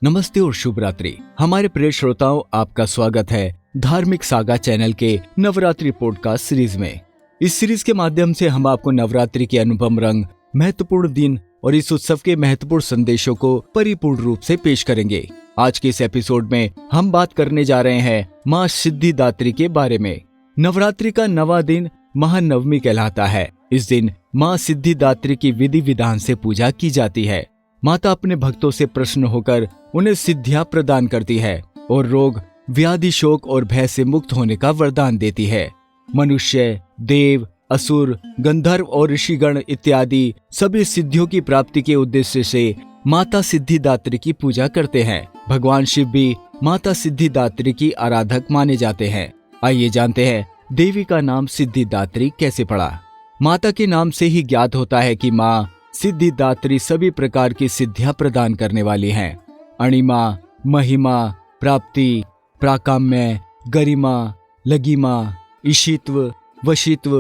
नमस्ते और शुभ रात्रि। हमारे प्रिय श्रोताओं, आपका स्वागत है धार्मिक सागा चैनल के नवरात्रि पॉडकास्ट सीरीज में। इस सीरीज के माध्यम से हम आपको नवरात्रि के अनुपम रंग, महत्वपूर्ण दिन और इस उत्सव के महत्वपूर्ण संदेशों को परिपूर्ण रूप से पेश करेंगे। आज के इस एपिसोड में हम बात करने जा रहे हैं माँ सिद्धिदात्री के बारे में। नवरात्रि का 9वां दिन महानवमी कहलाता है। इस दिन माँ सिद्धिदात्री की विधि विधान से पूजा की जाती है। माता अपने भक्तों से प्रसन्न होकर उन्हें सिद्धियां प्रदान करती है और रोग, व्याधि, शोक और भय से मुक्त होने का वरदान देती है। मनुष्य, देव, असुर, गंधर्व और ऋषिगण इत्यादि सभी सिद्धियों की प्राप्ति के उद्देश्य से माता सिद्धिदात्री की पूजा करते हैं। भगवान शिव भी माता सिद्धिदात्री की आराधक माने जाते हैं। आइए जानते हैं देवी का नाम सिद्धिदात्री कैसे पड़ा। माता के नाम से ही ज्ञात होता है कि माँ सिद्धिदात्री सभी प्रकार की सिद्धियां प्रदान करने वाली हैं। अणिमा, महिमा, प्राप्ति, प्राकाम्य, गरिमा, लगिमा, ईशित्व, वशित्व,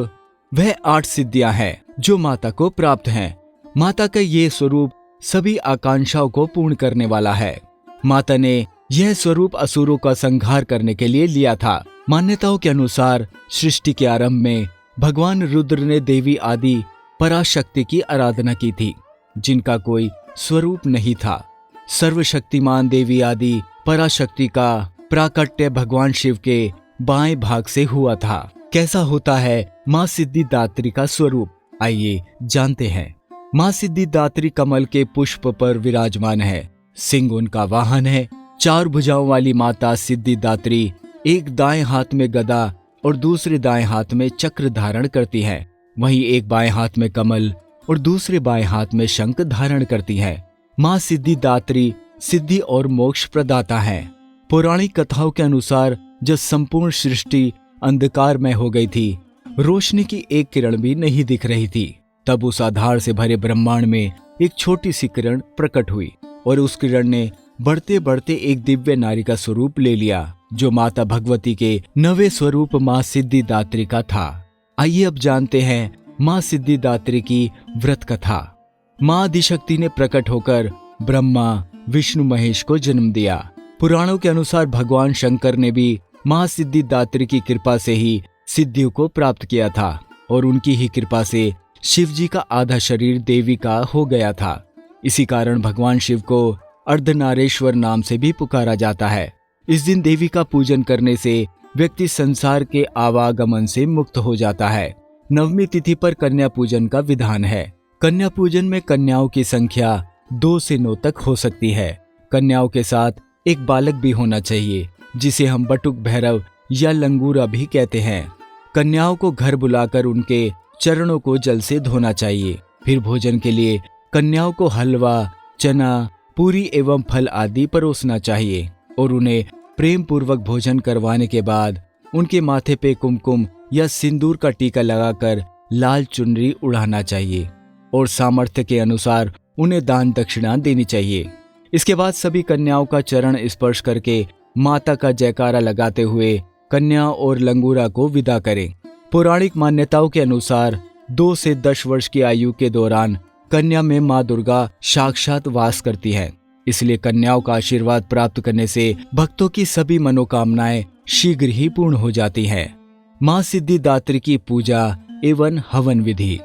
वह 8 सिद्धियां हैं जो माता को प्राप्त हैं। माता का ये स्वरूप सभी आकांक्षाओं को पूर्ण करने वाला है। माता ने यह स्वरूप असुरों का संहार करने के लिए लिया था। मान्यताओं के अनुसार सृष्टि के आरंभ में भगवान रुद्र ने देवी आदि पराशक्ति की आराधना की थी, जिनका कोई स्वरूप नहीं था। सर्वशक्तिमान देवी आदि पराशक्ति का प्राकट्य भगवान शिव के बाएं भाग से हुआ था। कैसा होता है माँ सिद्धिदात्री का स्वरूप, आइए जानते हैं। माँ सिद्धिदात्री कमल के पुष्प पर विराजमान है। सिंह उनका वाहन है। 4 भुजाओं वाली माता सिद्धिदात्री एक दाएं हाथ में गदा और दूसरे दाएं हाथ में चक्र धारण करती है। वहीं एक बाएं हाथ में कमल और दूसरे बाएं हाथ में शंख धारण करती है। माँ सिद्धिदात्री सिद्धि और मोक्ष प्रदाता है। पौराणिक कथाओं के अनुसार जब संपूर्ण सृष्टि अंधकार में हो गई थी, रोशनी की एक किरण भी नहीं दिख रही थी, तब उस आधार से भरे ब्रह्मांड में एक छोटी सी किरण प्रकट हुई और उस किरण ने बढ़ते बढ़ते एक दिव्य नारी का स्वरूप ले लिया, जो माता भगवती के 9वें स्वरूप माँ सिद्धिदात्री का था। आइए अब जानते हैं माँ सिद्धिदात्री की व्रत कथा। माँ आदिशक्ति ने प्रकट होकर ब्रह्मा, विष्णु, महेश को जन्म दिया। पुराणों के अनुसार भगवान शंकर ने भी माँ सिद्धिदात्री की कृपा से ही सिद्धियों को प्राप्त किया था और उनकी ही कृपा से शिव जी का आधा शरीर देवी का हो गया था। इसी कारण भगवान शिव को अर्धनारेश्वर नाम से भी पुकारा जाता है। इस दिन देवी का पूजन करने से व्यक्ति संसार के आवागमन से मुक्त हो जाता है। 9वीं तिथि पर कन्या पूजन का विधान है। कन्या पूजन में कन्याओं की संख्या 2 से 9 तक हो सकती है। कन्याओं के साथ एक बालक भी होना चाहिए, जिसे हम बटुक भैरव या लंगूरा भी कहते हैं। कन्याओं को घर बुलाकर उनके चरणों को जल से धोना चाहिए। फिर भोजन के लिए कन्याओं को हलवा, चना, पूरी एवं फल आदि परोसना चाहिए और उन्हें प्रेम पूर्वक भोजन करवाने के बाद उनके माथे पे कुमकुम या सिंदूर का टीका लगाकर लाल चुनरी उड़ाना चाहिए और सामर्थ्य के अनुसार उन्हें दान दक्षिणा देनी चाहिए। इसके बाद सभी कन्याओं का चरण स्पर्श करके माता का जयकारा लगाते हुए कन्या और लंगूरा को विदा करें। पौराणिक मान्यताओं के अनुसार 2 से 10 वर्ष की आयु के दौरान कन्या में माँ दुर्गा साक्षात वास करती है। इसलिए कन्याओं का आशीर्वाद प्राप्त करने से भक्तों की सभी मनोकामनाएं शीघ्र ही पूर्ण हो जाती हैं। माँ सिद्धिदात्री की पूजा एवं हवन विधि।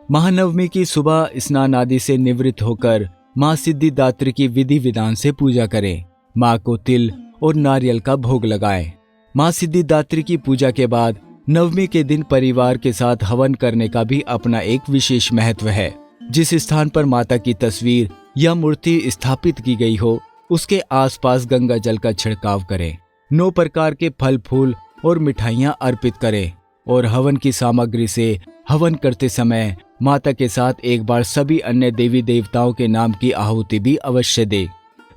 महानवमी की सुबह स्नान आदि से निवृत्त होकर माँ सिद्धिदात्री की विधि विधान से पूजा करें। माँ को तिल और नारियल का भोग लगाएं। माँ सिद्धिदात्री की पूजा के बाद 9वीं के दिन परिवार के साथ हवन करने का भी अपना एक विशेष महत्व है। जिस स्थान पर माता की तस्वीर या मूर्ति स्थापित की गई हो, उसके आसपास गंगा जल का छिड़काव करें। 9 प्रकार के फल, फूल और मिठाइयाँ अर्पित करें और हवन की सामग्री से हवन करते समय माता के साथ एक बार सभी अन्य देवी देवताओं के नाम की आहुति भी अवश्य दे।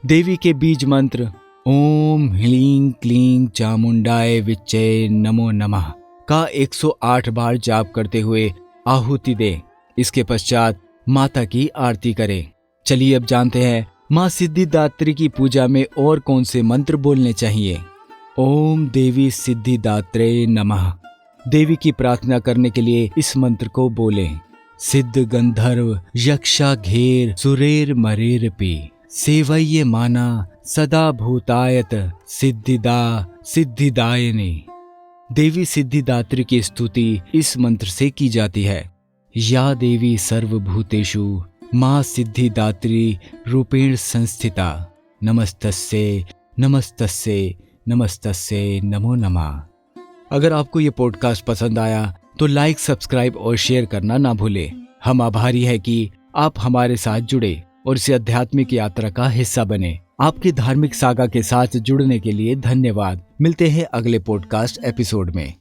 देवी के बीज मंत्र ओम ह्लीं क्लीं चामुंडाय विच्चे नमो नमः का 108 बार जाप करते हुए आहुति दे। इसके पश्चात माता की आरती करें। चलिए अब जानते हैं माँ सिद्धिदात्री की पूजा में और कौन से मंत्र बोलने चाहिए। ओम देवी सिद्धिदात्रे नमः। देवी की प्रार्थना करने के लिए इस मंत्र को बोलें। सिद्ध गंधर्व यक्षा घेर सुरेर मरेर पी सेवैये माना सदा भूतायत सिद्धिदा सिद्धिदायिनी। देवी सिद्धिदात्री की स्तुति इस मंत्र से की जाती है। या देवी सर्वभूतेषु मां सिद्धिदात्री रूपेण संस्थिता, नमस्तस्ये नमस्तस्ये नमस्तस्ये नमो नमः। अगर आपको ये पॉडकास्ट पसंद आया तो लाइक, सब्सक्राइब और शेयर करना ना भूलें। हम आभारी है कि आप हमारे साथ जुड़े और इस आध्यात्मिक यात्रा का हिस्सा बने। आपकी धार्मिक सागा के साथ जुड़ने के लिए धन्यवाद। मिलते हैं अगले पॉडकास्ट एपिसोड में।